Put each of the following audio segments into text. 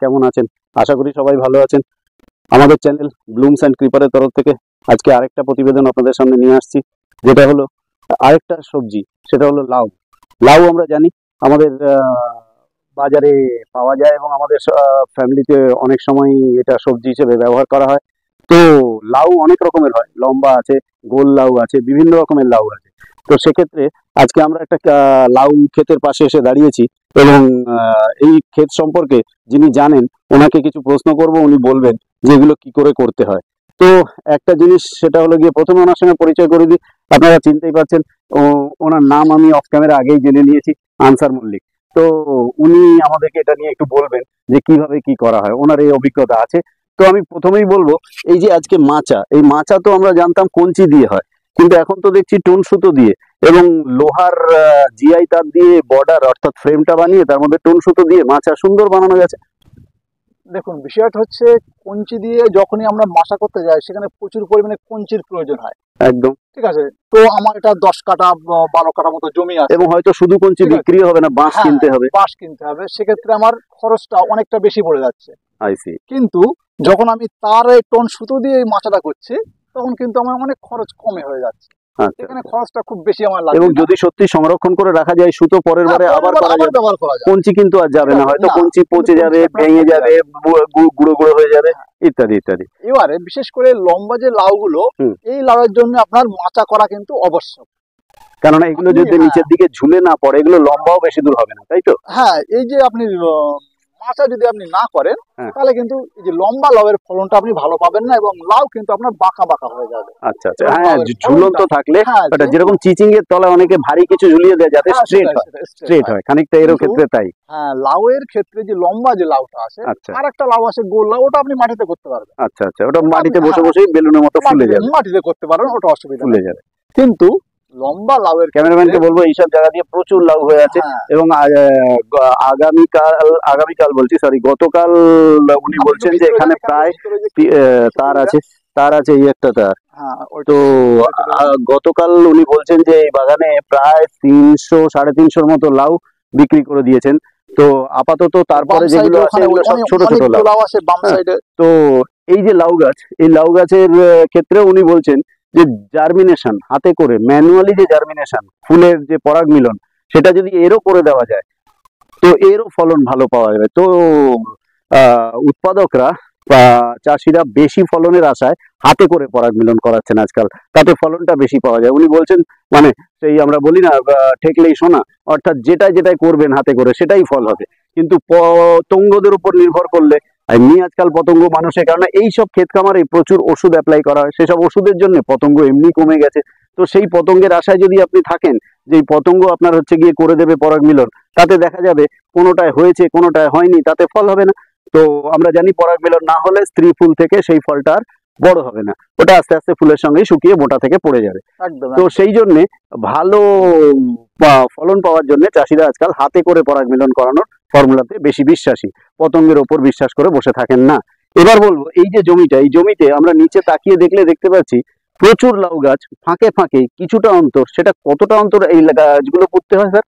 কেমন আছেন? আশা করি সবাই ভালো আছেন। আমাদের চ্যানেল ব্লুমস অ্যান্ড ক্রিপারের তরফ থেকে আজকে আরেকটা প্রতিবেদন আপনাদের সামনে নিয়ে আসছি, যেটা হলো আরেকটা সবজি, সেটা হলো লাউ। লাউ আমরা জানি আমাদের বাজারে পাওয়া যায় এবং আমাদের ফ্যামিলিতে অনেক সময় এটা সবজি হিসেবে ব্যবহার করা হয়। তো লাউ অনেক রকমের হয়, লম্বা আছে, গোল লাউ আছে, বিভিন্ন রকমের লাউ আছে। তো সেক্ষেত্রে আজকে আমরা একটা লাউ ক্ষেতের পাশে এসে দাঁড়িয়েছি এবং এই ক্ষেত সম্পর্কে যিনি জানেন ওনাকে কিছু প্রশ্ন করব, উনি বলবেন যে এগুলো কি করে করতে হয়। তো একটা জিনিস সেটা হলো গিয়ে প্রথমে ওনার সঙ্গে পরিচয় করে দিই। আপনারা চিনতেই পারছেন, ওনার নাম আমি অফ ক্যামেরা আগেই জেনে নিয়েছি, আনসার মল্লিক। তো উনি আমাদেরকে এটা নিয়ে একটু বলবেন যে কিভাবে কি করা হয়, ওনার এই অভিজ্ঞতা আছে। তো আমি প্রথমেই বলবো, এই যে আজকে মাচা, এই মাচা তো আমরা জানতাম কঞ্চি দিয়ে হয়, কিন্তু এখন তো দেখছি টুন সুতো দিয়ে এবং লোহার জিআই তার দিয়ে বর্ডার অর্থাৎ ফ্রেমটা বানিয়ে তার মধ্যে টুন সুতো দিয়ে মাচা সুন্দর বানানো গেছে। দেখুন, বিষয়টা হচ্ছে কঞ্চি দিয়ে যখনই আমরা মাচা করতে যাই সেখানে প্রচুর পরিমাণে কঞ্চির প্রয়োজন হয়। একদম ঠিক আছে, তো আমার এটা 10 কাঠা 12 কাঠা মতো জমি আছে এবং হয়তো শুধু কঞ্চি বিক্রি হবে না, বাঁশ কিনতে হবে। বাঁশ কিনতে হবে, সেক্ষেত্রে আমার খরচটা অনেকটা বেশি পড়ে যাচ্ছে। আইসি। কিন্তু যখন আমি তার এই টন সুতো দিয়ে এই মাচাটা করছি তখন কিন্তু আমার অনেক খরচ কমে হয়ে যাচ্ছে। এখানে খরচটা খুব বেশি আমার লাগে। এবং যদি সত্যি সংরক্ষণ করে রাখা যায় সুতো, পরের বারে আবার ব্যবহার করা যায়। কঞ্চি কিন্তু আর যাবে না, হয়তো কঞ্চি পচে যাবে, ভেঙে যাবে, গুঁড়ো গুঁড়ো হয়ে যাবে, ইত্যাদি ইত্যাদি। এবারে বিশেষ করে লম্বা যে লাউগুলো, এই লাউয়ের জন্য আপনার মাচা করা কিন্তু আবশ্যক, কেননা এগুলো যদি নিচের দিকে ঝুলে না পড়ে, এগুলো লম্বাও বেশি দূর হবে না, তাই তো? হ্যাঁ, এই যে আপনি মাচা যদি আপনি না করেন তাহলে কিন্তু এই যে লম্বা লাউয়ের ফলনটা আপনি ভালো পাবেন না এবং লাউ কিন্তু আপনার বাঁকা বাঁকা হয়ে যাবে। আচ্ছা আচ্ছা, হ্যাঁ, ঝুলন্ত থাকলে এটা যেরকম চিচিং এর তলায় অনেকে ভারী কিছু ঝুলিয়ে দেয় যাতে স্ট্রেট হয়, খানিকটা এরও ক্ষেত্রে তাই। হ্যাঁ, লাউয়ের ক্ষেত্রে যে লম্বা যে লাউটা আছে, আর একটা লাউ আছে গোল লাউ, ওটা আপনি মাটিতে করতে পারবেন। আচ্ছা আচ্ছা, ওটা মাটিতে বসে বসেই বেলুনের মতো ফুলে যাবে, মাটিতে করতে পারবেন, ওটা অসুবিধা ফুলে যাবে। কিন্তু লম্বা লাউয়ের, ক্যামেরাম্যানকে বলবো এইসব জায়গা দিয়ে প্রচুর লাউ হয়ে আছে এবং আগামীকাল বলছি, সরি, গতকাল উনি বলছেন যে এখানে প্রায় তার আছে এই একটা তার। তো গতকাল উনি বলছেন যে এই বাগানে প্রায় 300-350 মতো লাউ বিক্রি করে দিয়েছেন। তো আপাতত তারপরে যেগুলো আছে এগুলো সব ছোট ছোট লাউ আছে বাম সাইডে। তো এই যে লাউ গাছ, এই লাউ গাছের ক্ষেত্রে উনি বলছেন যে জার্মিনেশন হাতে করে ম্যানুয়ালি, যে জার্মিনেশন ফুলের যে পরাগ মিলন, সেটা যদি এরও করে দেওয়া যায় তো এরও ফলন ভালো পাওয়া যাবে। তো উৎপাদকরা বা চাষিরা বেশি ফলনের আশায় হাতে করে পরাগ মিলন করাচ্ছেন আজকাল, তাতে ফলনটা বেশি পাওয়া যায়। উনি বলছেন মানে সেই আমরা বলি না ঠেকলেই সোনা, অর্থাৎ যেটাই করবেন হাতে করে সেটাই ফল হবে। কিন্তু পতঙ্গদের উপর নির্ভর করলে, এমনি আজকাল পতঙ্গ মানুষের কারণে এইসব ক্ষেত খামারে প্রচুর ওষুধ অ্যাপ্লাই করা হয়, সেসব ওষুধের জন্য পতঙ্গ এমনি কমে গেছে। তো সেই পতঙ্গের আশায় যদি আপনি থাকেন যে এই পতঙ্গ আপনার হচ্ছে গিয়ে করে দেবে পরাগ মিলন, তাতে দেখা যাবে কোনোটায় হয়েছে কোনোটায় হয়নি, তাতে ফল হবে না। তো আমরা জানি পরাগ মিলন না হলে স্ত্রী ফুল থেকে সেই ফলটা আর বড় হবে না, ওটা আস্তে আস্তে ফুলের সঙ্গে শুকিয়ে মোটা থেকে পড়ে যাবে। তো সেই জন্য ভালো ফলন পাওয়ার জন্য চাষিরা আজকাল হাতে করে পরাগ মিলন করানোর ফর্মুলাতে বেশি বিশ্বাসী, পতঙ্গের ওপর বিশ্বাস করে বসে থাকেন না। এবার বলবো, এই যে জমিটা, এই জমিতে আমরা নিচে তাকিয়ে দেখলে দেখতে পাচ্ছি প্রচুর লাউ গাছ, ফাঁকে ফাঁকে কিছুটা অন্তর, সেটা কতটা অন্তর এই গাছগুলো পুঁততে হয় স্যার?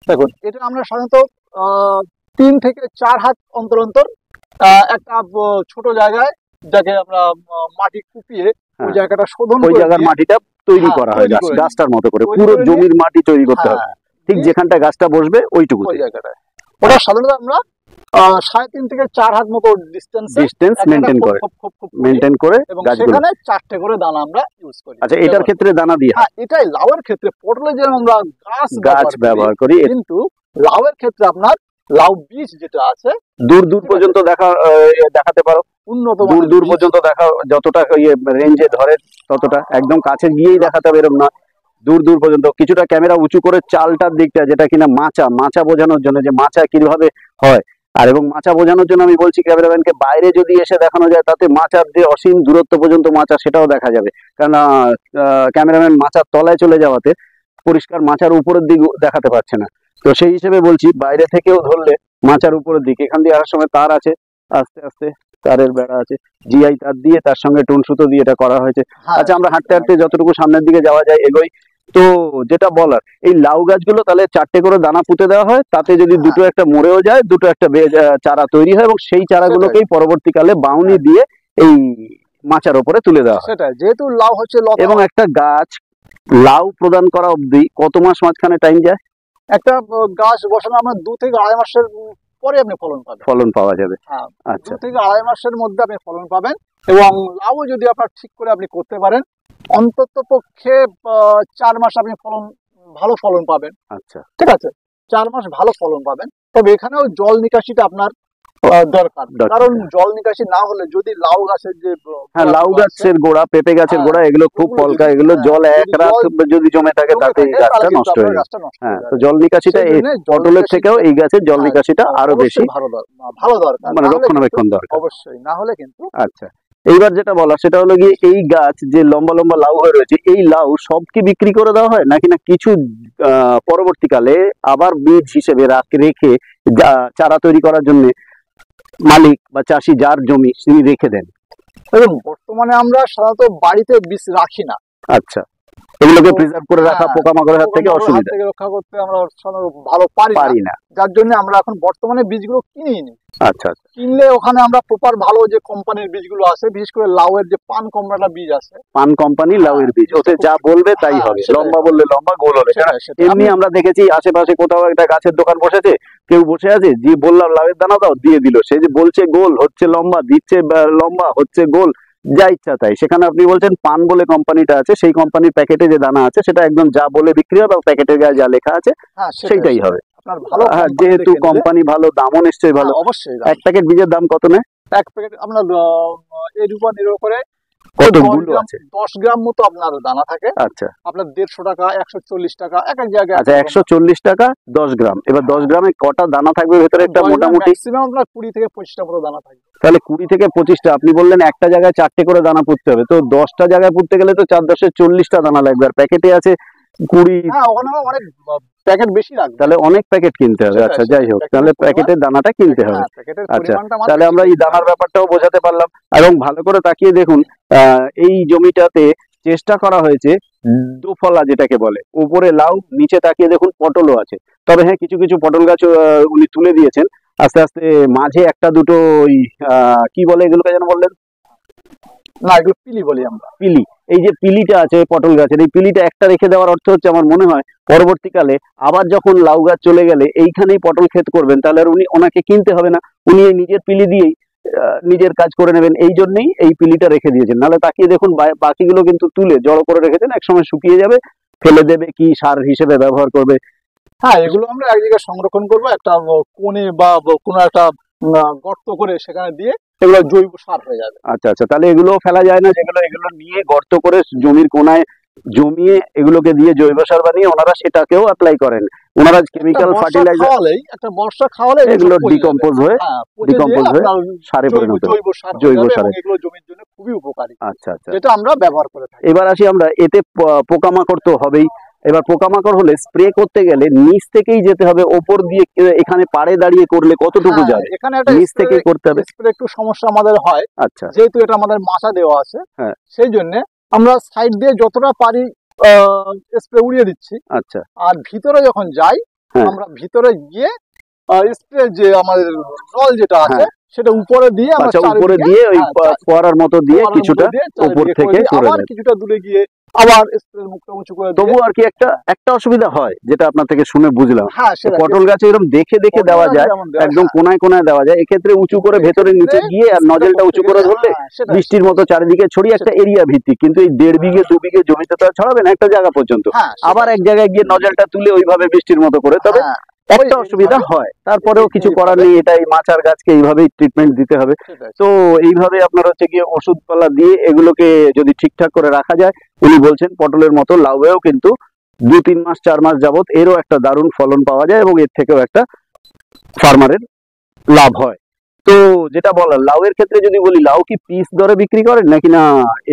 দেখুন, এটা আমরা সাধারণত 3 থেকে 4 হাত অন্তর অন্তর একটা ছোট জায়গায়, যাকে আমরা মাটি কুপিয়ে ওই জায়গাটা শোধন করে, ওই জায়গার মাটিটা তৈরি করা হয় গাছটার মতো করে, পুরো জমির মাটি তৈরি করতে হবে, ঠিক যেখানটা গাছটা বসবে ওইটুকু জায়গাটায়। ওটা সাধারণত আমরা 3.5 থেকে 4 হাত মতো ডিস্টেন্স মেনটেন করে এবং সেখানে 4টে করে দানা আমরা ইউজ করি। আচ্ছা, এটার ক্ষেত্রে দানা দিয়ে? হ্যাঁ, এটাই লাউয়ের ক্ষেত্রে। পটলে যেমন আমরা গাছ ব্যবহার করি, কিন্তু লাউয়ের ক্ষেত্রে আপনার লাউ বীজ যেটা আছে দূর পর্যন্ত দেখাতে পারো, উন্নত দূর পর্যন্ত দেখা, যতটা রেঞ্জে ধরে ততটা, একদম কাছে গিয়েই দেখাতে হবে এরকম না, দূর পর্যন্ত। কিছুটা ক্যামেরা উঁচু করে চালটার দিকটা, যেটা কিনা মাচা বোঝানোর জন্য, যে মাচা কিভাবে হয়। আর এবং মাচা বোঝানোর জন্য আমি বলছি ক্যামেরাম্যানকে বাইরে যদি এসে দেখানো যায়, তাতে মাচার যে অসীম দূরত্ব পর্যন্ত মাচা, সেটাও দেখা যাবে। কেননা ক্যামেরাম্যান মাচার তলায় চলে যাওয়াতে পরিষ্কার মাচার উপরের দিক দেখাতে পারছে না। তো সেই হিসেবে বলছি, বাইরে থেকেও ধরলে মাচার উপরের দিক, এখান দিয়ে আসার সময় তার আছে, আস্তে আস্তে তারের বেড়া আছে, জিআই তার দিয়ে তার সঙ্গে টুন সুতো দিয়ে এটা করা হয়েছে। আচ্ছা, আমরা হাঁটতে হাঁটতে যতটুকু সামনের দিকে যাওয়া যায় এগোই। তো যেটা বলার, এই লাউ গাছগুলো তাহলে 4টে করে দানা পুঁতে দেওয়া হয়, তাতে যদি দুটো একটা মরেও যায়, দুটো একটা চারা তৈরি হয়, এবং সেই চারাগুলোকেই পরবর্তীকালে বাউনি দিয়ে এই মাচার উপরে তুলে দেওয়া হয়। সেটাই, যেহেতু লাউ হচ্ছে লতা, এবং একটা গাছ লাউ প্রদান করা অবধি কত মাস মাঝখানে টাইম যায়? একটা গাছ বসানো আমরা 2 থেকে 2.5 মাসের পরে আপনি ফলন পাওয়া যাবে। হ্যাঁ, আচ্ছা, 2 থেকে 2.5 মাসের মধ্যে আপনি ফলন পাবেন। এবং লাউ যদি আপনার ঠিক করে আপনি করতে পারেন, অন্তত পক্ষে 4 মাস আপনি ভালো ফলন পাবেন। আচ্ছা, ঠিক আছে, 4 মাস ভালো ফলন পাবেন। তবে এখানেও জল নিকাশিটা আপনার দরকার, কারণ জল নিকাশি না হলে যদি লাউ গাছের যে লাউ গাছের গোড়া, পেঁপে গাছের গোড়া, এগুলো খুব পলকা, এগুলো জল এক রাত যদি জমে থাকে তাতে এই গাছটা নষ্ট হয়ে যায়। হ্যাঁ, তো জল নিকাশিটা এই পটলের থেকেও এই গাছের জল নিকাশিটা আরো বেশি ভালো দরকার, মানে রক্ষণাবেক্ষণ দরকার অবশ্যই, না হলে কিন্তু। আচ্ছা, এইবার যেটা বলা সেটা হলো গিয়ে, এই গাছ যে লম্বা লম্বা লাউ হয়ে রয়েছে, এই লাউ সব কি বিক্রি করে দেওয়া হয়, নাকি না কিছু পরবর্তীকালে আবার বীজ হিসেবে রেখে চারা তৈরি করার জন্য মালিক বা চাষি যার জমি তিনি রেখে দেন? বর্তমানে আমরা সাধারণত বাড়িতে বীজ রাখি না। আচ্ছা, এগুলোকে প্রিজার্ভ করে রাখা পোকামাকড়ের হাত থেকে অসুবিধা, রক্ষা করতে আমরা ভালো পারি না, যার জন্য আমরা এখন বর্তমানে বীজগুলো কিনেই নিই। আচ্ছা, কিনলে ওখানে আমরা প্রপার ভালো যে কোম্পানির বীজগুলো আছে, বিশেষ করে লাউয়ের যে পান কোম্পানির বীজ আছে, পান কোম্পানি লাউয়ের বীজ, ওতে যা বলবে তাই হবে, লম্বা বললে লম্বা, গোল হলে। এমনি আমরা দেখেছি আশেপাশে কোথাও একটা গাছের দোকান বসেছে, কেউ বসে আছে, যে বললাম লাউয়ের দানা দাও, দিয়ে দিল, সে যে বলছে গোল হচ্ছে লম্বা, দিচ্ছে লম্বা হচ্ছে গোল, যা ইচ্ছা তাই। সেখানে আপনি বলছেন পান বলে কোম্পানিটা আছে, সেই কোম্পানির প্যাকেটে যে দানা আছে সেটা একদম যা বলে বিক্রি হবে, প্যাকেটের গায়ে যা লেখা আছে সেইটাই হবে। যেহেতু কোম্পানি ভালো, দামও নিশ্চয়ই ভালো। অবশ্যই। এক প্যাকেট বীজের দাম কত নেয়? এক প্যাকেট আমরা এর উপর নির্ভর করে কতগুলো আছে? 10 গ্রাম মতো আপনার দানা থাকে। আচ্ছা, আপনার 150 টাকা, 140 টাকা, এক এক জায়গায়। আচ্ছা, 140 টাকা 10 গ্রাম। এবার 10 গ্রামে কটা দানা থাকবে ভেতরে? একটা মোটামুটি ম্যাক্সিমাম আপনার 20 থেকে 25টা মতো দানা থাকবে। তাহলে 20 থেকে 25টা, আপনি বললেন একটা জায়গায় 4টে করে দানা পুঁততে হবে, তো 10টা জায়গায় পুঁততে গেলে তো 4 10 40টা দানা লাগবে, আর প্যাকেটে আছে 20। হ্যাঁ, ওখানে অনেক প্যাকেট বেশি লাগবে, তাহলে অনেক প্যাকেট কিনতে হবে। আচ্ছা, যাই হোক, তাহলে প্যাকেটের দানাটা কিনতে হবে। আচ্ছা, তাহলে আমরা এই দানার ব্যাপারটাও বোঝাতে পারলাম। এবং ভালো করে তাকিয়ে দেখুন, এই জমিটাতে চেষ্টা করা হয়েছে দোফলা যেটাকে বলে, উপরে লাউ, নিচে তাকিয়ে দেখুন পটলও আছে। তবে হ্যাঁ, কিছু কিছু পটল গাছ উনি তুলে দিয়েছেন আস্তে আস্তে, মাঝে একটা দুটো ওই কি বলে এগুলোকে যেন বললেন? না, এগুলো পিলি বলি আমরা। পিলি। এই যে পিলিটা আছে পটল গাছের, এই পিলিটা একটা রেখে দেওয়ার অর্থ হচ্ছে, আমার মনে হয় পরবর্তীকালে আবার যখন লাউ গাছ চলে গেলে এইখানেই পটল ক্ষেত করবেন, তাহলে আর ওনাকে কিনতে হবে না, উনি এই নিজের পিলি দিয়েই নিজের কাজ করে নেবেন। এই জন্যই এই পিলিটা রেখে দিয়েছেন। নাহলে তাকিয়ে দেখুন বাকিগুলো কিন্তু তুলে জড়ো করে রেখেছেন, একসময় শুকিয়ে যাবে, ফেলে দেবে, কি সার হিসেবে ব্যবহার করবে। হ্যাঁ, এগুলো আমরা এক জায়গায় সংরক্ষণ করবো, একটা কোণে বা কোনো একটা গর্ত করে সেখানে দিয়ে এগুলো জৈব সার হয়ে যাবে। আচ্ছা, আচ্ছা, তাহলে এগুলো ফেলা যায় না, এগুলো নিয়ে গর্ত করে জমির কোনায় জমিয়ে এগুলোকে দিয়ে জৈব সার বানিয়ে ওনারা সেটাকেও অ্যাপ্লাই করেন। ওনারা কেমিক্যাল ফার্টিলাইজার, একটা বর্ষা খাওয়ালে এগুলো ডিকম্পোজ হয়ে সারে পরিণত হবে, জৈব সার। এগুলো জমির জন্য খুবই উপকারী। আচ্ছা, আচ্ছা, যেটা আমরা ব্যবহার করে থাকি। এবার আসি আমরা, এতে পোকামাকড় তো হবেই। এবার পোকামাকড় হলে স্প্রে করতে গেলে নিচ থেকেই যেতে হবে, ওপর দিয়ে এখানে পাড়ে দাঁড়িয়ে করলে কতটুকু যাবে? এখানে একটা নিচ থেকেই করতে হবে। স্প্রে একটু সমস্যা আমাদের হয়। আচ্ছা, যেহেতু এটা আমাদের মাচা দেওয়া আছে, হ্যাঁ, সেই জন্য আমরা সাইড দিয়ে যতটা পারি স্প্রে উড়িয়ে দিচ্ছি। আচ্ছা, আর ভিতরে যখন যাই, আমরা ভিতরে গিয়ে স্প্রে যে আমাদের নল যেটা আছে সেটা উপরে দিয়ে আমরা উপরে দিয়ে ওই ফোয়ারার মতো দিয়ে কিছুটা উপর থেকে করে আবার কিছুটা দূরে গিয়ে আবার স্প্রে মুখটা উঁচু করে দেব। তবু আর কি একটা অসুবিধা হয়, যেটা আপনার থেকে শুনে বুঝলাম। পটল গাছে এরকম দেখে দেখে দেওয়া যায়, একদম কোনায় কোনায় দেওয়া যায়, এক্ষেত্রে উঁচু করে ভেতরে নিচে গিয়ে আর নজলটা উঁচু করে ধরলে বৃষ্টির মতো চারিদিকে ছড়িয়ে একটা এরিয়া ভিত্তিক। কিন্তু এই 1.5 বিঘে 2 বিঘে জমিতে তো ছড়াবে না, একটা জায়গা পর্যন্ত, আবার এক জায়গায় গিয়ে নজলটা তুলে ওইভাবে বৃষ্টির মতো করে, তবে একটা অসুবিধা হয়, তারপরেও কিছু করার নেই, এটাই মাচার গাছকে এইভাবেই ট্রিটমেন্ট দিতে হবে। তো এইভাবে আপনার হচ্ছে গিয়ে ওষুধপালা দিয়ে এগুলোকে যদি ঠিকঠাক করে রাখা যায়, উনি বলছেন পটলের মতো লাউয়েও কিন্তু 2-3 মাস 4 মাস যাবত এরও একটা দারুণ ফলন পাওয়া যায়, এবং এর থেকেও একটা ফার্মারের লাভ হয়। তো যেটা বলার, লাউয়ের ক্ষেত্রে যদি বলি, লাউ কি পিস দরে বিক্রি করেন নাকি না?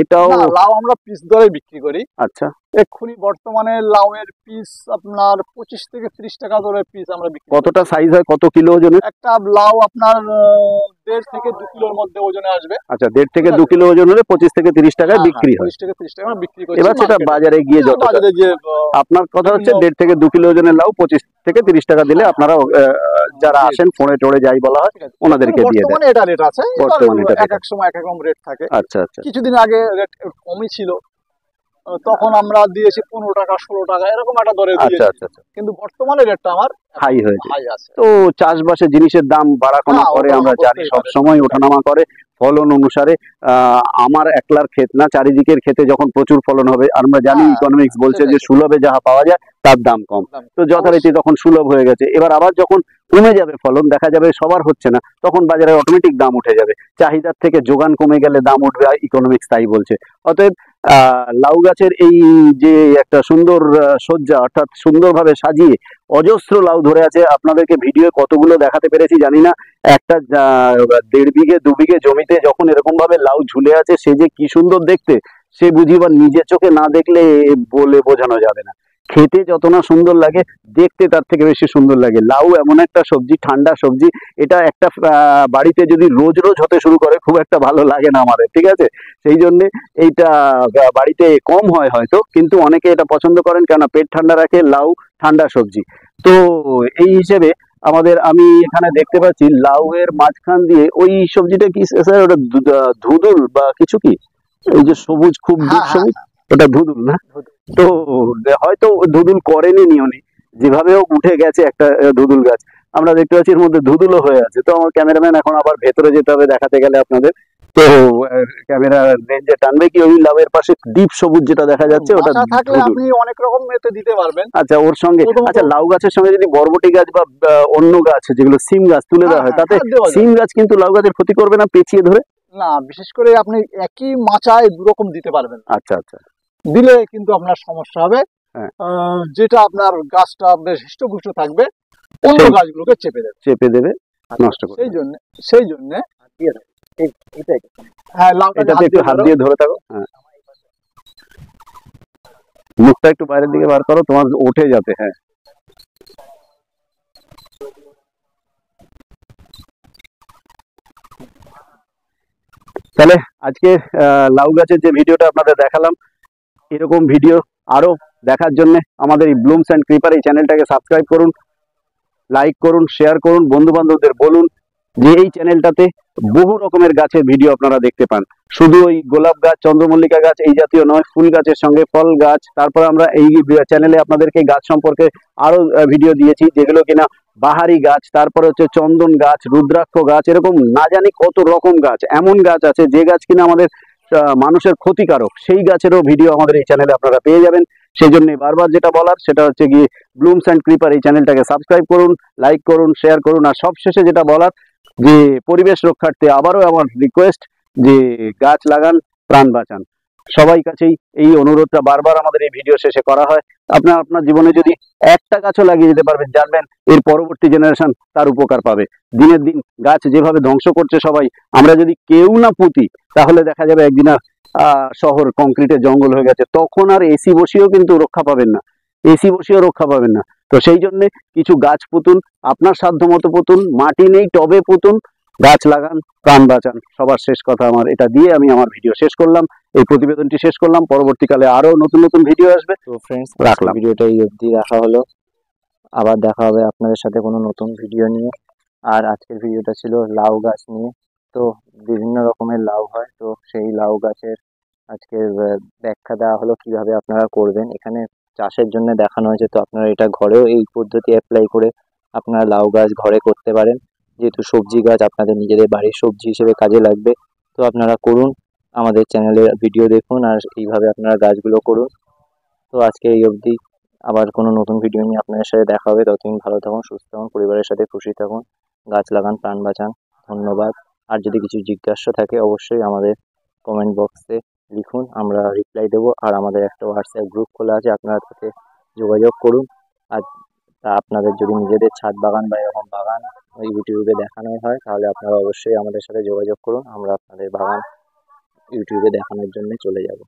এটাও লাউ আমরা পিস দরে বিক্রি করি। আচ্ছা, এক্ষুনি বর্তমানে লাউয়ের পিস আপনার 25 থেকে 30 টাকা করে পিস আমরা বিক্রি করি। কতটা সাইজ হয়, কত কিলো ওজনের? একটা লাউ আপনার 1.5 থেকে 2 কিলোর মধ্যে ওজনে আসবে। আচ্ছা, 1.5 থেকে 2 কিলো ওজন হলে 25 থেকে 30 টাকায় হ্যাঁ, বিক্রি হয়। 25 থেকে 30 টাকা আমরা বিক্রি করছি এবার সেটা মার্কেটে। বাজারে গিয়ে যত বাজারে যে আপনার কথা হচ্ছে বিভিন্ন- 1.5 থেকে 2 কিলো ওজনের লাউ 25 থেকে 30 টাকা দিলে আপনারা যারা জি, আসেন ফোনে টোড়ে যাই বলা হয় ঠিক আছে। ওনাদেরকে দিয়ে দেন। বর্তমানে এটা রেট আছে, বর্তমানে এটা এক এক সময় এক এক রকম রেট থাকে। আচ্ছা আচ্ছা কিছুদিন আগে রেট কমই ছিল, তখন আমরা দিয়েছি 15 টাকা 16 টাকা এরকম একটা দরে আচ্ছা দিয়েছি, আচ্ছা আচ্ছা কিন্তু বর্তমানে রেটটা আমার হাই হয়েছে। হাই আছে। তো চাষবাসে জিনিসের দাম বাড়া কমা হ্যাঁ, করে ওঠানামা আমরা জানি, করতেই সব পারে। সময় ওঠানামা করে। ফলন অনুসারে আমার একলার ক্ষেত না, চারিদিকের ক্ষেতে যখন প্রচুর ফলন হবে, আর আমরা জানি হ্যাঁ, ইকোনমিক্স বলছে যে সেটাই। সুলভে যাহা পাওয়া যায় তার দাম কম। দাম তো যথারীতি তখন সুলভ হয়ে গেছে, এবার আবার যখন কমে যাবে ফলন, দেখা যাবে সবার হচ্ছে না, তখন বাজারে অটোমেটিক দাম উঠে যাবে। চাহিদার থেকে যোগান কমে গেলে দাম উঠবে, ইকোনমিক্স তাই বলছে। অতএব লাউ গাছের এই যে একটা সুন্দর সজ্জা, অর্থাৎ সুন্দরভাবে সাজিয়ে অজস্র লাউ ধরে আছে, আপনাদেরকে ভিডিও কতগুলো দেখাতে পেরেছি জানি না। একটা 1.5 বিঘে 2 বিঘে জমিতে যখন এরকম ভাবে লাউ ঝুলে আছে, সে যে কি সুন্দর দেখতে, সে বুঝিবার নিজের চোখে না দেখলে বলে বোঝানো যাবে না। খেতে যত না সুন্দর লাগে, দেখতে তার থেকে বেশি সুন্দর লাগে। লাউ এমন একটা সবজি, ঠান্ডা সবজি, এটা একটা বাড়িতে যদি রোজ রোজ হতে শুরু করে খুব একটা ভালো লাগে না আমাদের, ঠিক আছে? সেই জন্যে এইটা বাড়িতে কম হয় হয়তো, কিন্তু অনেকে এটা পছন্দ করেন, কেননা পেট ঠান্ডা রাখে, লাউ ঠান্ডা সবজি। তো এই হিসেবে আমি এখানে দেখতে পাচ্ছি লাউ এর মাঝখান দিয়ে ওই সবজিটা কি স্যার, ওটা ধুদুল বা কিছু কি, এই যে সবুজ, খুব ডিপ হ্যাঁ, হ্যাঁ, সবুজ, ওটা ধুদুল না? ধুদুল। তো হয়তো ধুদুল করেনি নিয়নি, যেভাবেও উঠে গেছে একটা ধুদুল গাছ, আমরা দেখতে পাচ্ছি এর মধ্যে ধুদুলও হয়ে আছে। তো আমার ক্যামেরাম্যান এখন আবার ভেতরে যেতে হবে দেখাতে গেলে আপনাদের। তো ক্যামেরা রেঞ্জে টানবে কি ওই লাউয়ের পাশে ডিপ সবুজ যেটা দেখা যাচ্ছে, ওটা মাচা থাকলে ধুদুল। আপনি অনেক রকম এতে দিতে পারবেন। আচ্ছা, ওর সঙ্গে প্রথমত- আচ্ছা, লাউ গাছের সঙ্গে যদি বরবটি গাছ বা অন্য গাছ, যেগুলো সিম গাছ তুলে দেওয়া হয়, হ্যাঁ, তাতে হ্যাঁ, দেওয়া যায়। সিম গাছ কিন্তু লাউ গাছের ক্ষতি করবে না পেঁচিয়ে ধরে? না, বিশেষ করে আপনি একই মাচায় দুরকম দিতে পারবেন না। আচ্ছা আচ্ছা দিলে কিন্তু আপনার সমস্যা হবে। হ্যাঁ। যেটা আপনার গাছটা বেশ হৃষ্টপুষ্ট থাকবে, অন্য সেই- গাছগুলোকে চেপে দেবে। চেপে দেবে, নষ্ট করে দেবে। সেই জন্য হ্যাঁ, লাউটাকে এটাতে একটু হাত ধরো। দিয়ে ধরে থাকো, হ্যাঁ, মুখটা একটু বাইরের দিকে বার করো, তোমার ওঠে যাতে। হ্যাঁ, তাহলে আজকে লাউ গাছের যে ভিডিওটা আপনাদের দেখালাম, এরকম ভিডিও আরো দেখার জন্য আমাদের এই ব্লুমস অ্যান্ড ক্রিপার এই চ্যানেলটাকে সাবস্ক্রাইব করুন, লাইক করুন, শেয়ার করুন, বন্ধু বান্ধবদের বলুন যে এই চ্যানেলটাতে বহু রকমের গাছের ভিডিও আপনারা দেখতে পান। শুধু ওই গোলাপ গাছ, চন্দ্রমল্লিকা গাছ এই জাতীয় নয়, ফুল গাছের সঙ্গে ফল গাছ। তারপর আমরা এই চ্যানেলে আপনাদেরকে গাছ সম্পর্কে আরো ভিডিও দিয়েছি, যেগুলো কিনা বাহারি গাছ, তারপরে হচ্ছে চন্দন গাছ, রুদ্রাক্ষ গাছ, এরকম না জানি কত রকম গাছ। এমন গাছ আছে যে গাছ কিনা আমাদের মানুষের ক্ষতিকারক, সেই গাছেরও ভিডিও আমাদের এই চ্যানেলে আপনারা পেয়ে যাবেন। সেই জন্য বারবার যেটা বলার সেটা হচ্ছে গিয়ে ব্লুমস অ্যান্ড ক্রিপার এই চ্যানেলটাকে সাবস্ক্রাইব করুন, লাইক করুন, শেয়ার করুন। আর সবশেষে যেটা বলার, যে পরিবেশ রক্ষার্থে আবারও আমার রিকোয়েস্ট, যে গাছ লাগান, প্রাণ বাঁচান। সবাই কাছেই এই অনুরোধটা বারবার আমাদের এই ভিডিও শেষে করা হয়। আপনার জীবনে যদি একটা গাছও লাগিয়ে যেতে পারবেন, জানবেন এর পরবর্তী জেনারেশন তার উপকার পাবে। দিনের দিন গাছ যেভাবে ধ্বংস করছে সবাই, আমরা যদি কেউ না পুঁতি, তাহলে দেখা যাবে একদিন আর শহর কংক্রিটের জঙ্গল হয়ে গেছে, তখন আর এসি বসিয়েও কিন্তু রক্ষা পাবেন না, এসি বসিয়েও রক্ষা পাবেন না। তো সেই জন্য কিছু গাছ পুতুন, আপনার সাধ্য মতো পুতুন, মাটি নেই টবে পুতুন, গাছ লাগান, প্রাণ বাঁচান। সবার শেষ কথা আমার এটা দিয়ে আমি আমার ভিডিও শেষ করলাম, এই প্রতিবেদনটি শেষ করলাম। পরবর্তীকালে আরো নতুন নতুন ভিডিও আসবে। তো ফ্রেন্ডস, রাখলাম। ভিডিওটা এই অবধি রাখা হলো, আবার দেখা হবে আপনাদের সাথে কোনো নতুন ভিডিও নিয়ে। আর আজকের ভিডিওটা ছিল লাউ গাছ নিয়ে। তো বিভিন্ন রকমের লাউ হয়, তো সেই লাউ গাছের আজকের ব্যাখ্যা দেওয়া হলো কিভাবে আপনারা করবেন। এখানে চাষের জন্য দেখানো হয়েছে, তো আপনারা এটা ঘরেও এই পদ্ধতি অ্যাপ্লাই করে আপনারা লাউ গাছ ঘরে করতে পারেন, যেহেতু সবজি গাছ আপনাদের নিজেদের বাড়ির সবজি হিসেবে কাজে লাগবে। তো আপনারা করুন, আমাদের চ্যানেলে ভিডিও দেখুন, আর এইভাবে আপনারা গাছগুলো করুন। তো আজকে এই অবধি, আবার কোনো নতুন ভিডিও নিয়ে আপনাদের সাথে দেখা হবে। ততদিন ভালো থাকুন, সুস্থ থাকুন, পরিবারের সাথে খুশি থাকুন, গাছ লাগান, প্রাণ বাঁচান। ধন্যবাদ। আর যদি কিছু জিজ্ঞাসা থাকে অবশ্যই আমাদের কমেন্ট বক্সে লিখুন, আমরা রিপ্লাই দেবো। আর আমাদের একটা হোয়াটসঅ্যাপ গ্রুপ খোলা আছে, আপনারা তাতে যোগাযোগ করুন। আর তা আপনাদের যদি নিজেদের ছাদ বাগান বা এরকম বাগান ওই ইউটিউবে দেখানো হয়, তাহলে আপনারা অবশ্যই আমাদের সাথে যোগাযোগ করুন, আমরা আপনাদের বাগান ইউটিউবে দেখানোর জন্য চলে যাব।